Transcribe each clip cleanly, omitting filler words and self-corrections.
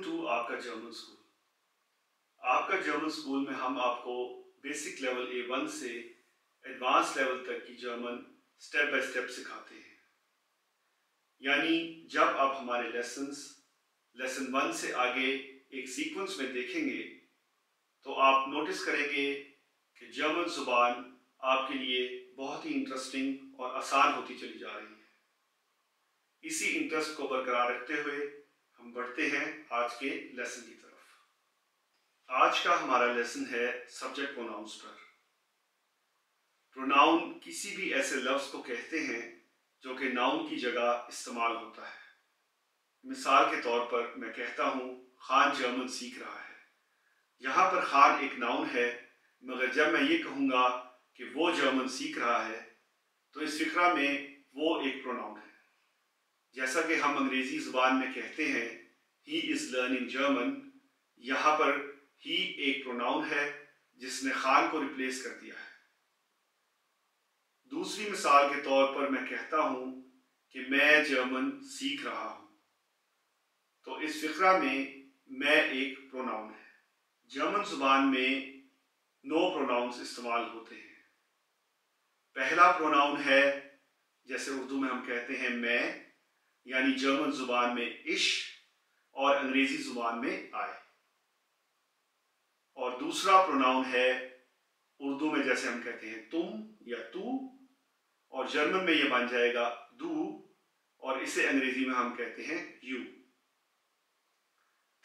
To आपका German school. आपका German school में हम आपको बेसिक लेवल A1 से एडवांस लेवल तक की जर्मन स्टेप बाय स्टेप सिखाते हैं। यानी जब आप हमारे लेसन 1 से आगे एक सीक्वेंस में देखेंगे तो आप नोटिस करेंगे कि जर्मन जुबान आपके लिए बहुत ही इंटरेस्टिंग और आसान होती चली जा रही है। इसी इंटरेस्ट को बरकरार रखते हुए हम बढ़ते हैं आज के लेसन की तरफ। आज का हमारा लेसन है सब्जेक्ट प्रोनाउंस पर। प्रोनाउन किसी भी ऐसे लफ्ज को कहते हैं जो कि नाउन की जगह इस्तेमाल होता है। मिसाल के तौर पर मैं कहता हूँ खान जर्मन सीख रहा है। यहाँ पर खान एक नाउन है, मगर जब मैं ये कहूँगा कि वो जर्मन सीख रहा है तो इस फिक्रा में वो एक प्रोनाउन है। जैसा कि हम अंग्रेजी जुबान में कहते हैं ही इज लर्निंग जर्मन, यहाँ पर ही एक प्रोनाउन है जिसने खान को रिप्लेस कर दिया है। दूसरी मिसाल के तौर पर मैं कहता हूँ कि मैं जर्मन सीख रहा हूँ, तो इस फिक्रा में मैं एक प्रोनाउन है। जर्मन जुबान में 9 प्रोनाउंस इस्तेमाल होते हैं। पहला प्रोनाउन है जैसे उर्दू में हम कहते हैं मैं, यानी जर्मन जुबान में इश और अंग्रेजी जुबान में आए। और दूसरा प्रोनाउन है उर्दू में जैसे हम कहते हैं तुम या तू, और जर्मन में यह बन जाएगा दू, और इसे अंग्रेजी में हम कहते हैं यू।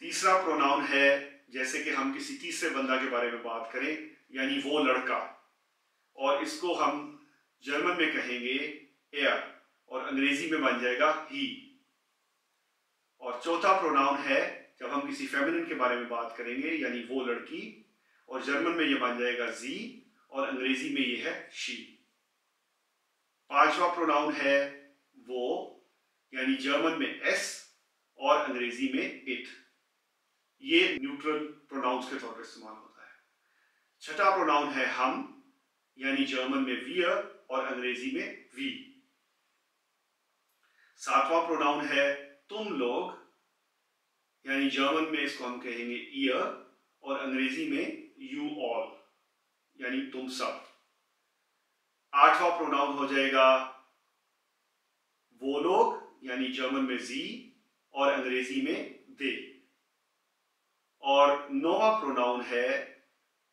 तीसरा प्रोनाउन है जैसे कि हम किसी तीसरे बंदा के बारे में बात करें, यानी वो लड़का, और इसको हम जर्मन में कहेंगे एयर और अंग्रेजी में बन जाएगा ही। और चौथा प्रोनाउन है जब हम किसी फेमिनिन के बारे में बात करेंगे, यानी वो लड़की, और जर्मन में यह बन जाएगा जी और अंग्रेजी में यह है शी। पांचवा प्रोनाउन है वो, यानी जर्मन में एस और अंग्रेजी में इट। ये न्यूट्रल प्रोनाउंस के तौर पर इस्तेमाल होता है। छठा प्रोनाउन है हम, यानी जर्मन में wir और अंग्रेजी में वी। सातवां प्रोनाउन है तुम लोग, यानी जर्मन में इसको हम कहेंगे ihr और अंग्रेजी में you all, यानी तुम सब। आठवां प्रोनाउन हो जाएगा वो लोग, यानी जर्मन में sie और अंग्रेजी में they। और नौवां प्रोनाउन है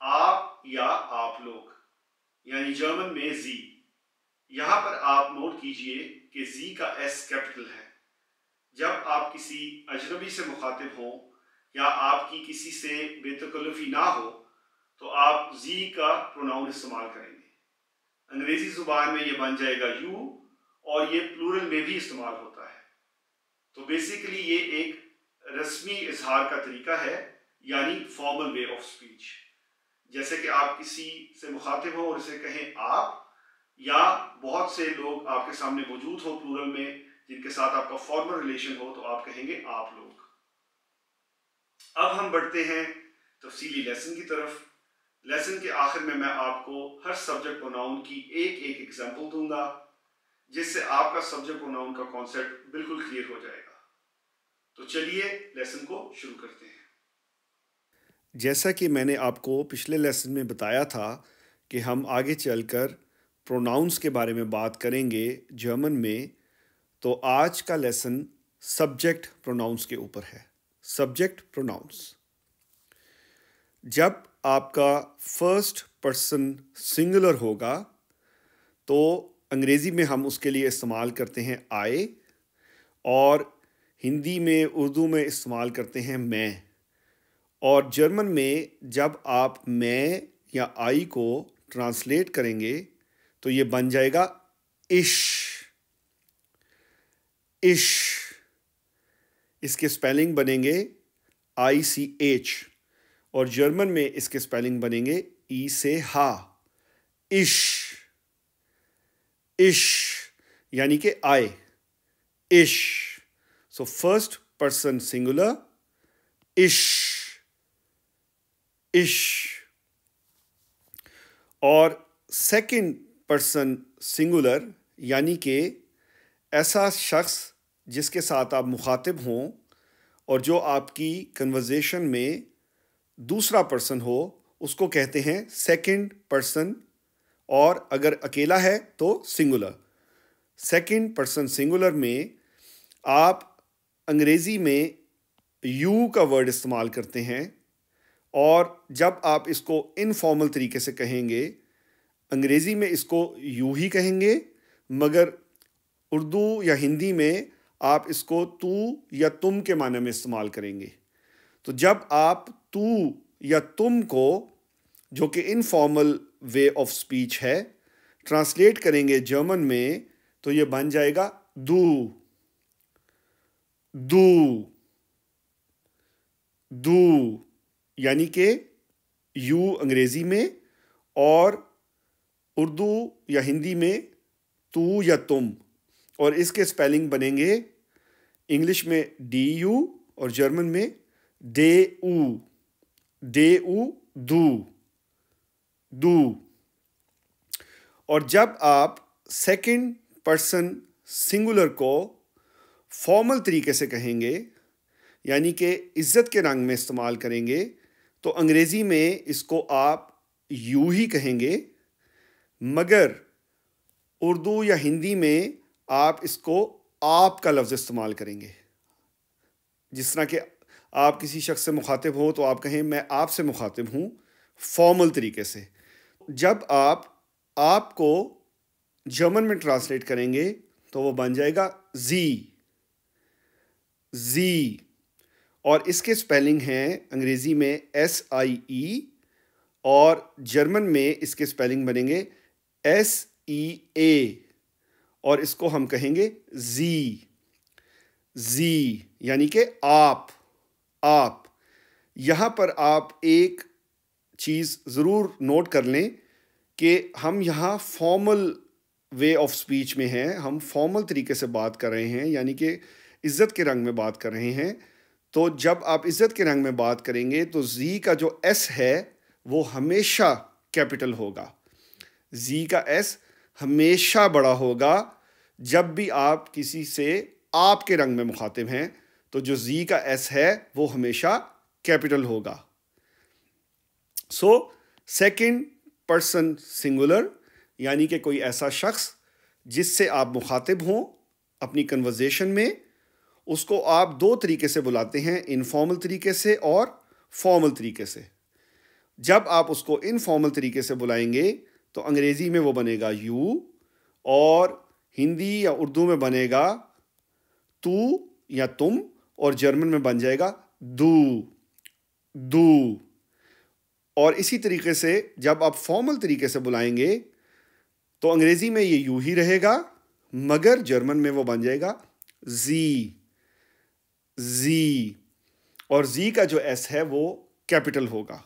आप या आप लोग, यानी जर्मन में sie। यहां पर आप नोट कीजिए कि जी का एस कैपिटल है। जब आप किसी अजनबी से मुखातिब हों या आपकी किसी से बेतकल्लुफी ना हो तो आप जी का प्रोनाउन इस्तेमाल करेंगे। अंग्रेजी जुबान में ये बन जाएगा यू, और ये प्लूरल में भी इस्तेमाल होता है। तो बेसिकली ये एक रस्मी इजहार का तरीका है, यानी फॉर्मल वे ऑफ स्पीच। जैसे कि आप किसी से मुखातिब हो और उसे कहें आप, या बहुत से लोग आपके सामने मौजूद हो प्लूरल में जिनके साथ आपका फॉर्मल रिलेशन हो, तो आप कहेंगे आप लोग। अब हम बढ़ते हैं तफसीली लेसन की तरफ। लेसन के आखिर में मैं आपको हर सब्जेक्ट प्रोनाउन की एक एक एग्जांपल दूंगा, जिससे आपका सब्जेक्ट प्रोनाउन का कॉन्सेप्ट बिल्कुल क्लियर हो जाएगा। तो चलिए लेसन को शुरू करते हैं। जैसा कि मैंने आपको पिछले लेसन में बताया था कि हम आगे चलकर प्रोनाउंस के बारे में बात करेंगे जर्मन में, तो आज का लेसन सब्जेक्ट प्रोनाउंस के ऊपर है। सब्जेक्ट प्रोनाउंस, जब आपका फर्स्ट पर्सन सिंगुलर होगा तो अंग्रेज़ी में हम उसके लिए इस्तेमाल करते हैं आई, और हिंदी में उर्दू में इस्तेमाल करते हैं मैं। और जर्मन में जब आप मैं या आई को ट्रांसलेट करेंगे तो ये बन जाएगा इश। इश, इसके स्पेलिंग बनेंगे ICH, और जर्मन में इसके स्पेलिंग बनेंगे ई से हा। इश, इश यानी कि आई, इश। सो फर्स्ट पर्सन सिंगुलर इश, इश। और सेकंड पर्सन सिंगुलर यानी कि ऐसा शख्स जिसके साथ आप मुखातिब हों और जो आपकी कन्वर्जेशन में दूसरा पर्सन हो उसको कहते हैं सेकंड पर्सन, और अगर अकेला है तो सिंगुलर। सेकंड पर्सन सिंगुलर में आप अंग्रेज़ी में यू का वर्ड इस्तेमाल करते हैं, और जब आप इसको इनफॉर्मल तरीके से कहेंगे, अंग्रेज़ी में इसको यू ही कहेंगे, मगर उर्दू या हिंदी में आप इसको तू या तुम के माने में इस्तेमाल करेंगे। तो जब आप तू या तुम को, जो कि इनफॉर्मल वे ऑफ स्पीच है, ट्रांसलेट करेंगे जर्मन में, तो ये बन जाएगा दू, दू, दू, यानी कि यू अंग्रेज़ी में और उर्दू या हिंदी में तू या तुम। और इसके स्पेलिंग बनेंगे इंग्लिश में डी यू और जर्मन में डे ऊ, डे ऊ, दू, दू। और जब आप सेकंड पर्सन सिंगुलर को फॉर्मल तरीके से कहेंगे, यानी कि इज्जत के रंग में इस्तेमाल करेंगे, तो अंग्रेज़ी में इसको आप यू ही कहेंगे, मगर उर्दू या हिंदी में आप इसको आप का लफ्ज़ इस्तेमाल करेंगे। जिस तरह कि आप किसी शख्स से मुखातिब हो तो आप कहें मैं आपसे मुखातिब हूँ, फॉर्मल तरीके से। जब आप को जर्मन में ट्रांसलेट करेंगे तो वो बन जाएगा जी, जी, और इसके स्पेलिंग हैं अंग्रेज़ी में SIE और जर्मन में इसके स्पेलिंग बनेंगे SEA, और इसको हम कहेंगे जी, जी, यानी कि आप, आप। यहाँ पर आप एक चीज़ ज़रूर नोट कर लें कि हम यहाँ फॉर्मल वे ऑफ स्पीच में हैं, हम फॉर्मल तरीके से बात कर रहे हैं, यानी कि इज़्ज़त के रंग में बात कर रहे हैं। तो जब आप इज़्ज़त के रंग में बात करेंगे तो जी का जो एस है वो हमेशा कैपिटल होगा, जी का एस हमेशा बड़ा होगा। जब भी आप किसी से आपके रंग में मुखातिब हैं तो जो जी का एस है वो हमेशा कैपिटल होगा। सो सेकंड पर्सन सिंगुलर, यानी कि कोई ऐसा शख्स जिससे आप मुखातिब हों अपनी कन्वर्जेशन में, उसको आप दो तरीके से बुलाते हैं, इनफॉर्मल तरीके से और फॉर्मल तरीके से। जब आप उसको इनफॉर्मल तरीके से बुलाएंगे तो अंग्रेज़ी में वो बनेगा यू, और हिंदी या उर्दू में बनेगा तू या तुम, और जर्मन में बन जाएगा दू, दू। और इसी तरीके से जब आप फॉर्मल तरीके से बुलाएंगे तो अंग्रेज़ी में ये यू ही रहेगा, मगर जर्मन में वो बन जाएगा जी, जी, और जी का जो एस है वो कैपिटल होगा।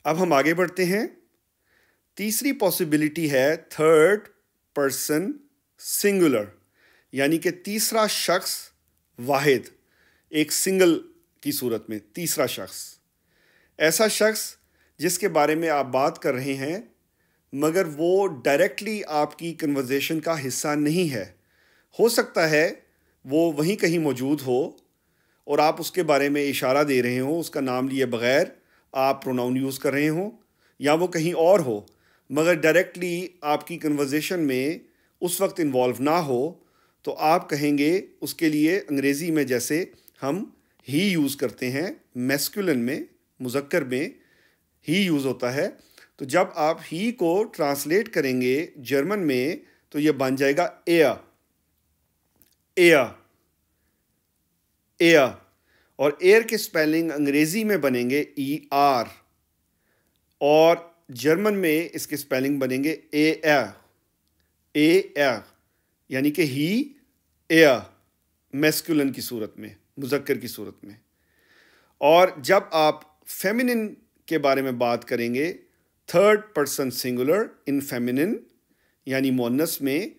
अब हम आगे बढ़ते हैं। तीसरी पॉसिबिलिटी है थर्ड पर्सन सिंगुलर, यानी कि तीसरा शख्स वाहिद, एक सिंगल की सूरत में तीसरा शख्स। ऐसा शख्स जिसके बारे में आप बात कर रहे हैं मगर वो डायरेक्टली आपकी कन्वर्जेशन का हिस्सा नहीं है। हो सकता है वो वहीं कहीं मौजूद हो और आप उसके बारे में इशारा दे रहे हो, उसका नाम लिए बग़ैर आप प्रोनाउन यूज़ कर रहे हो, या वो कहीं और हो मगर डायरेक्टली आपकी कन्वर्जेशन में उस वक्त इन्वॉल्व ना हो, तो आप कहेंगे उसके लिए अंग्रेज़ी में जैसे हम ही यूज़ करते हैं, मैस्कुलिन में, मुज़क्कर में ही यूज़ होता है। तो जब आप ही को ट्रांसलेट करेंगे जर्मन में तो ये बन जाएगा एयर, एयर, एयर, और एयर के स्पेलिंग अंग्रेज़ी में बनेंगे ER और जर्मन में इसके स्पेलिंग बनेंगे AR, AR, यानी कि ही, एयर, मैस्कुलिन की सूरत में, मुज़क्कर की सूरत में। और जब आप फेमिनिन के बारे में बात करेंगे, थर्ड पर्सन सिंगुलर इन फेमिनिन यानी मोनस में,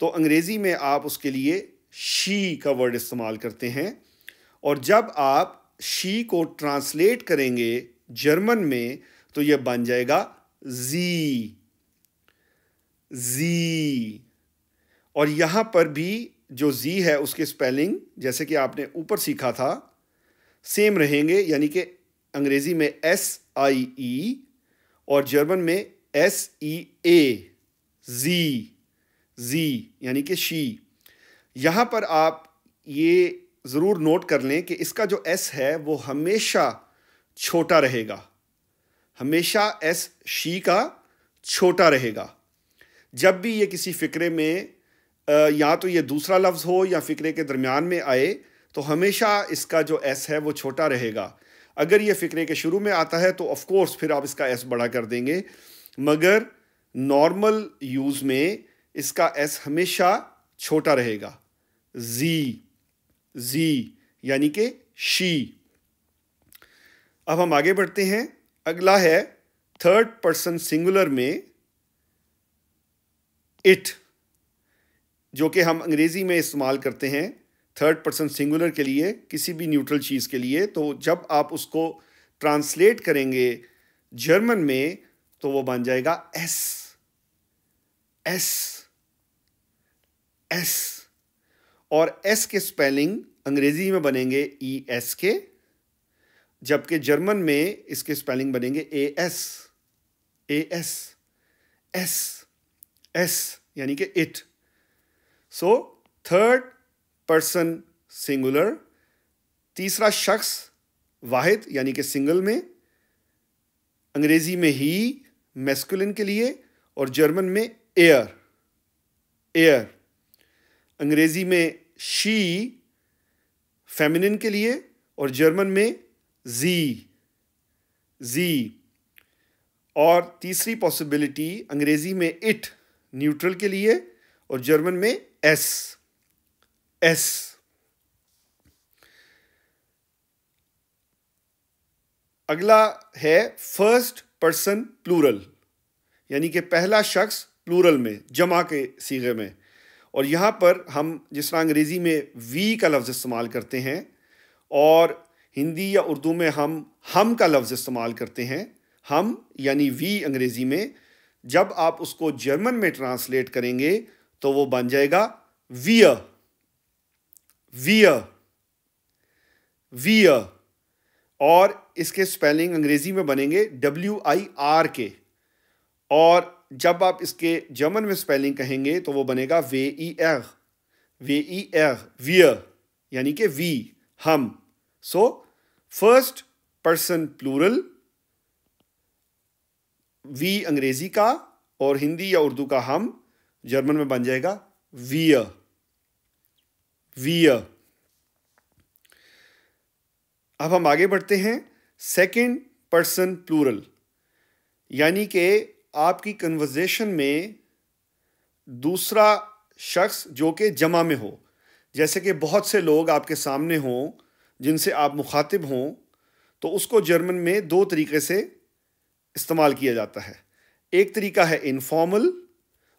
तो अंग्रेज़ी में आप उसके लिए शी का वर्ड इस्तेमाल करते हैं। और जब आप शी को ट्रांसलेट करेंगे जर्मन में तो यह बन जाएगा जी, जी, और यहाँ पर भी जो जी है उसके स्पेलिंग जैसे कि आपने ऊपर सीखा था सेम रहेंगे, यानी कि अंग्रेज़ी में SIE और जर्मन में SEA, जी यानी कि शी। यहाँ पर आप ये ज़रूर नोट कर लें कि इसका जो एस है वो हमेशा छोटा रहेगा, हमेशा एस शी का छोटा रहेगा। जब भी ये किसी फ़िक्रे में या तो ये दूसरा लफ्ज़ हो या फ़िक्रे के दरमियान में आए तो हमेशा इसका जो एस है वो छोटा रहेगा। अगर ये फ़िक्रे के शुरू में आता है तो ऑफ कोर्स फिर आप इसका एस बड़ा कर देंगे, मगर नॉर्मल यूज़ में इसका एस हमेशा छोटा रहेगा। जी यानी कि शी। अब हम आगे बढ़ते हैं। अगला है थर्ड पर्सन सिंगुलर में इट, जो कि हम अंग्रेज़ी में इस्तेमाल करते हैं थर्ड पर्सन सिंगुलर के लिए, किसी भी न्यूट्रल चीज़ के लिए। तो जब आप उसको ट्रांसलेट करेंगे जर्मन में तो वो बन जाएगा एस एस एस, और एस के स्पेलिंग अंग्रेज़ी में बनेंगे ES के, जबकि जर्मन में इसके स्पेलिंग बनेंगे AS एस एस यानी कि it. So third person singular, तीसरा शख्स वाहिद यानी कि सिंगल में, अंग्रेज़ी में ही मैस्कुलिन के लिए और जर्मन में एयर, अंग्रेज़ी में शी फेमिनिन के लिए और जर्मन में जी। और तीसरी पॉसिबिलिटी अंग्रेज़ी में इट न्यूट्रल के लिए और जर्मन में एस। अगला है फर्स्ट पर्सन प्लूरल, यानी कि पहला शख्स प्लूरल में, जमा के सीगे में। और यहाँ पर हम जिस तरह अंग्रेज़ी में वी का लफ्ज़ इस्तेमाल करते हैं और हिंदी या उर्दू में हम का लफ्ज़ इस्तेमाल करते हैं, हम यानी वी अंग्रेज़ी में, जब आप उसको जर्मन में ट्रांसलेट करेंगे तो वो बन जाएगा वियर, और इसके स्पेलिंग अंग्रेज़ी में बनेंगे WIR के, और जब आप इसके जर्मन में स्पेलिंग कहेंगे तो वो बनेगा WER, वियर यानी कि वी, हम। So first person plural we अंग्रेज़ी का और हिंदी या उर्दू का हम, जर्मन में बन जाएगा वियर। अब हम आगे बढ़ते हैं सेकंड पर्सन प्लूरल, यानी कि आपकी कन्वर्सेशन में दूसरा शख्स जो कि जमा में हो, जैसे कि बहुत से लोग आपके सामने हों जिनसे आप मुखातिब हों, तो उसको जर्मन में दो तरीके से इस्तेमाल किया जाता है। एक तरीका है इनफॉर्मल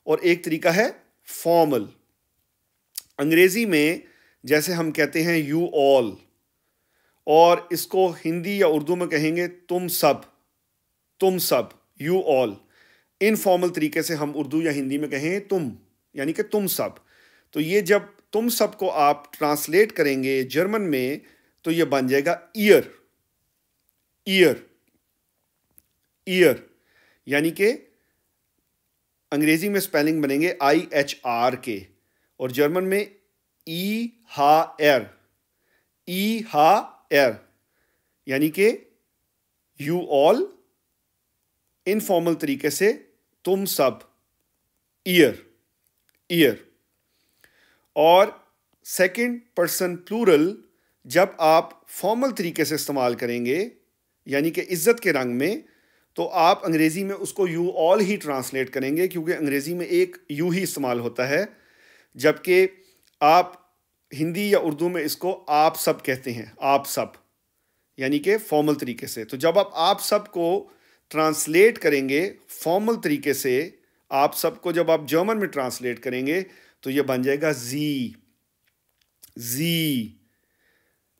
और एक तरीका है फॉर्मल। अंग्रेज़ी में जैसे हम कहते हैं यू ऑल, और इसको हिंदी या उर्दू में कहेंगे तुम सब, यू ऑल। इनफॉर्मल तरीके से हम उर्दू या हिंदी में कहें तुम, यानी कि तुम सब। तो ये जब तुम सब को आप ट्रांसलेट करेंगे जर्मन में तो ये बन जाएगा ईयर, यानी कि अंग्रेज़ी में स्पेलिंग बनेंगे IHR के और जर्मन में एर, यानी कि यू ऑल, इनफॉर्मल तरीके से तुम सब, ईयर। और सेकंड पर्सन प्लूरल जब आप फॉर्मल तरीके से इस्तेमाल करेंगे, यानी कि इज़्ज़त के रंग में, तो आप अंग्रेज़ी में उसको यू ऑल ही ट्रांसलेट करेंगे, क्योंकि अंग्रेज़ी में एक यू ही इस्तेमाल होता है, जबकि आप हिंदी या उर्दू में इसको आप सब कहते हैं, आप सब, यानी कि फॉर्मल तरीके से। तो जब आप सब को ट्रांसलेट करेंगे फॉर्मल तरीके से, आप सब को जब आप जर्मन में ट्रांसलेट करेंगे तो ये बन जाएगा जी,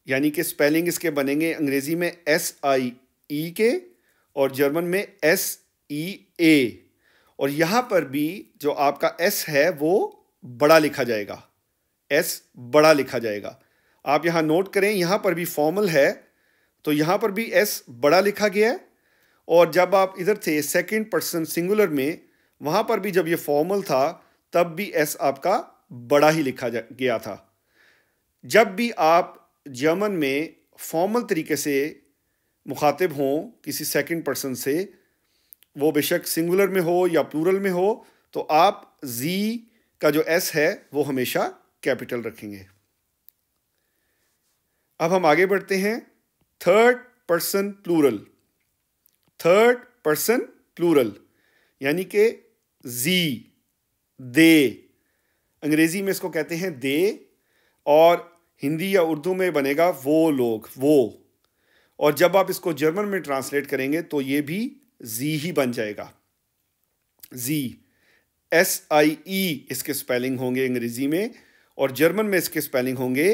यानी कि स्पेलिंग इसके बनेंगे अंग्रेज़ी में SIE के और जर्मन में SEA, और यहाँ पर भी जो आपका S है वो बड़ा लिखा जाएगा, एस बड़ा लिखा जाएगा। आप यहाँ नोट करें, यहाँ पर भी फॉर्मल है तो यहाँ पर भी एस बड़ा लिखा गया है, और जब आप इधर थे सेकंड पर्सन सिंगुलर में, वहाँ पर भी जब ये फॉर्मल था तब भी एस आपका बड़ा ही लिखा गया था। जब भी आप जर्मन में फॉर्मल तरीके से मुखातिब हों किसी सेकंड पर्सन से, वो बेशक सिंगुलर में हो या प्लूरल में हो, तो आप जी का जो एस है वो हमेशा कैपिटल रखेंगे। अब हम आगे बढ़ते हैं। Third person plural, third person plural यानी कि जी, दे, अंग्रेजी में इसको कहते हैं दे, और हिंदी या उर्दू में बनेगा वो लोग, वो। और जब आप इसको जर्मन में ट्रांसलेट करेंगे तो ये भी जी ही बन जाएगा। जी, SIE इसके स्पेलिंग होंगे अंग्रेजी में, और जर्मन में इसके स्पेलिंग होंगे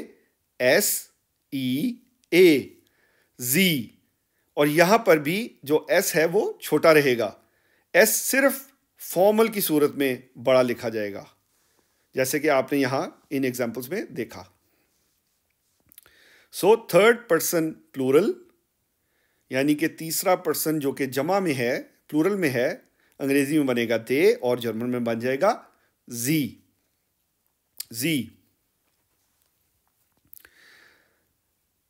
SEA, जी। और यहां पर भी जो एस है वो छोटा रहेगा, एस सिर्फ फॉर्मल की सूरत में बड़ा लिखा जाएगा, जैसे कि आपने यहां इन एग्जांपल्स में देखा। सो थर्ड पर्सन प्लूरल यानी कि तीसरा पर्सन जो कि जमा में है, प्लूरल में है, अंग्रेजी में बनेगा दे और जर्मन में बन जाएगा जी, जी।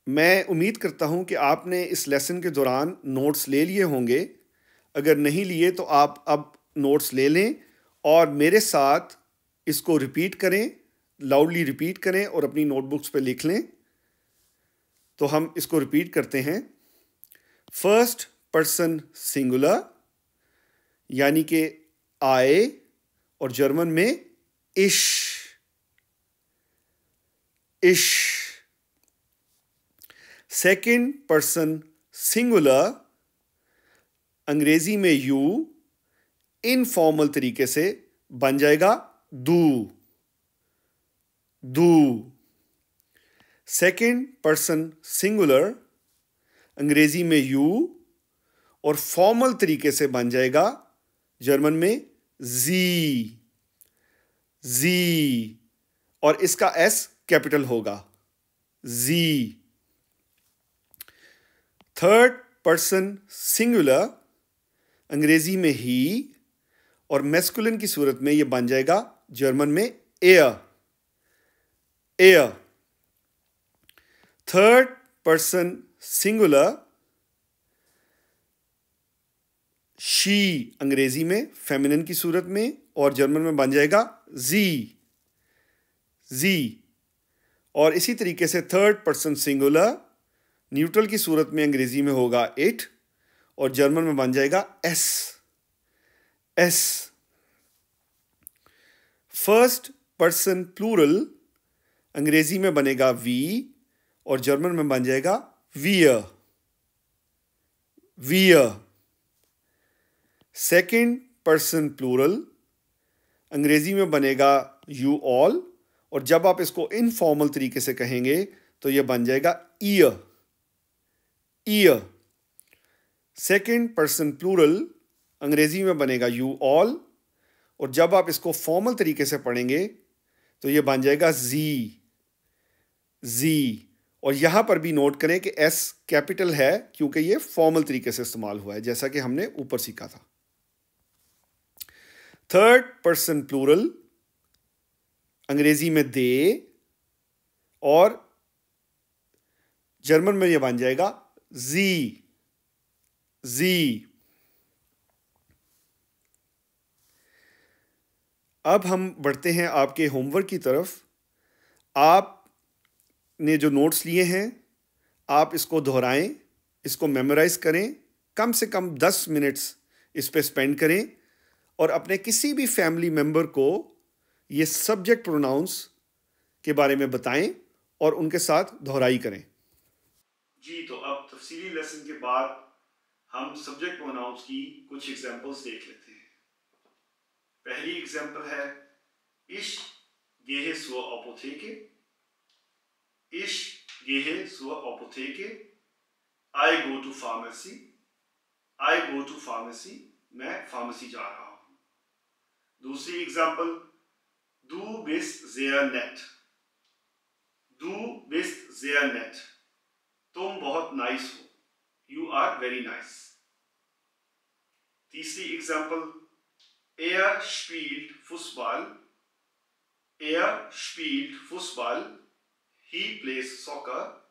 मैं उम्मीद करता हूं कि आपने इस लेसन के दौरान नोट्स ले लिए होंगे। अगर नहीं लिए तो आप अब नोट्स ले लें और मेरे साथ इसको रिपीट करें, लाउडली रिपीट करें और अपनी नोटबुक्स पे लिख लें। तो हम इसको रिपीट करते हैं। फर्स्ट पर्सन सिंगुलर यानी कि आए, और जर्मन में इश, इश। सेकंड पर्सन सिंगुलर अंग्रेजी में यू, इनफॉर्मल तरीके से बन जाएगा दू, दू। सेकंड पर्सन सिंगुलर अंग्रेजी में यू और फॉर्मल तरीके से बन जाएगा जर्मन में जी, जी, और इसका एस कैपिटल होगा, जी। थर्ड पर्सन सिंगुलर अंग्रेजी में ही और मैस्कुलिन की सूरत में यह बन जाएगा जर्मन में air, air. Third person singular she अंग्रेजी में फेमिनिन की सूरत में और जर्मन में बन जाएगा जी, जी। और इसी तरीके से थर्ड पर्सन सिंगुलर न्यूट्रल की सूरत में अंग्रेजी में होगा इट और जर्मन में बन जाएगा एस, एस। फर्स्ट पर्सन प्लूरल अंग्रेजी में बनेगा वी और जर्मन में बन जाएगा वियर, वियर। सेकंड पर्सन प्लूरल अंग्रेजी में बनेगा यू ऑल और जब आप इसको इनफॉर्मल तरीके से कहेंगे तो यह बन जाएगा ईयर, ईयर। सेकंड पर्सन प्लूरल अंग्रेजी में बनेगा यू ऑल और जब आप इसको फॉर्मल तरीके से पढ़ेंगे तो यह बन जाएगा जी, जी। और यहां पर भी नोट करें कि एस कैपिटल है क्योंकि यह फॉर्मल तरीके से इस्तेमाल हुआ है जैसा कि हमने ऊपर सीखा था। थर्ड पर्सन प्लूरल अंग्रेजी में दे और जर्मन में यह बन जाएगा जी, जी। अब हम बढ़ते हैं आपके होमवर्क की तरफ। आपने जो नोट्स लिए हैं आप इसको दोहराएं, इसको मेमोराइज करें, कम से कम 10 मिनट्स इस पे स्पेंड करें और अपने किसी भी फैमिली मेंबर को ये सब्जेक्ट प्रोनाउंस के बारे में बताएं और उनके साथ दोहराई करें। जी, तो अब तफसीली लेसन के बाद हम सब्जेक्ट प्रोनाउंस की कुछ एग्जांपल्स देख लेते हैं। पहली एग्जांपल है Ich gehe zur Apotheke, Ich gehe zur Apotheke, I go to pharmacy, I go to pharmacy, मैं फार्मेसी जा रहा हूं। दूसरी example Du bist sehr nett, Du bist sehr nett. तुम बहुत नाइस हो. You are very nice. तीसरी example, Er spielt Fußball. Er spielt Fußball. He plays soccer.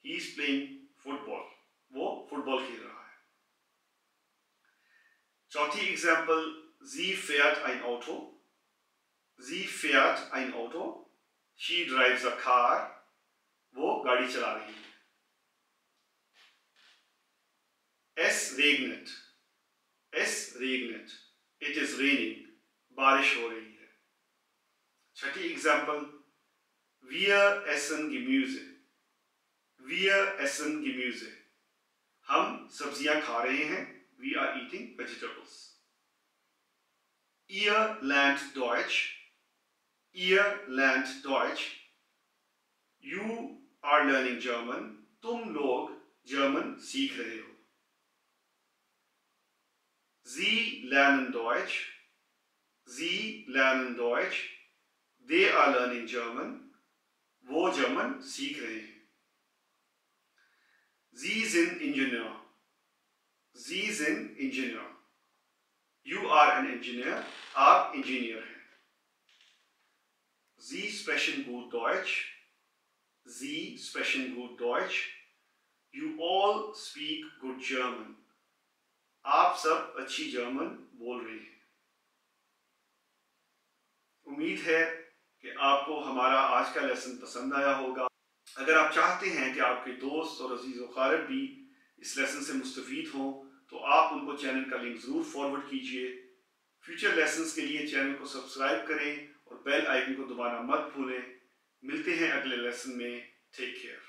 He is playing football. वो फुटबॉल खेल रहा है. चौथी example, Sie fährt ein Auto. Sie fährt ein Auto. She drives a car. वो गाड़ी चला रही है. Es regnet. Es regnet. It is raining. बारिश हो रही है. छठी example, Wir essen Gemüse. Wir essen Gemüse. हम सब्जियां खा रहे हैं. We are eating vegetables. Ihr lernt Deutsch. Ihr lernt Deutsch. You are learning German. तुम लोग जर्मन सीख रहे हो. Sie lernen Deutsch. Sie lernen Deutsch. They are learning German. वो जर्मन सीख रहे हैं. Sie sind Ingenieur. Sie sind Ingenieur. You are an engineer. आप इंजीनियर हैं. Sie sprechen gut Deutsch. Sie sprechen gut Deutsch. You all speak good German. आप सब अच्छी German बोल रहे हैं. उम्मीद है कि आपको हमारा आज का लेसन पसंद आया होगा. अगर आप चाहते हैं कि आपके दोस्त और अजीज व अकारिब भी इस लेसन से मुस्तफीद हों तो आप उनको चैनल का लिंक ज़रूर फॉरवर्ड कीजिए. फ्यूचर लेसन्स के लिए चैनल को सब्सक्राइब करें और बेल आइकन को दबाना मत भूलें. मिलते हैं अगले लेसन में. Take care.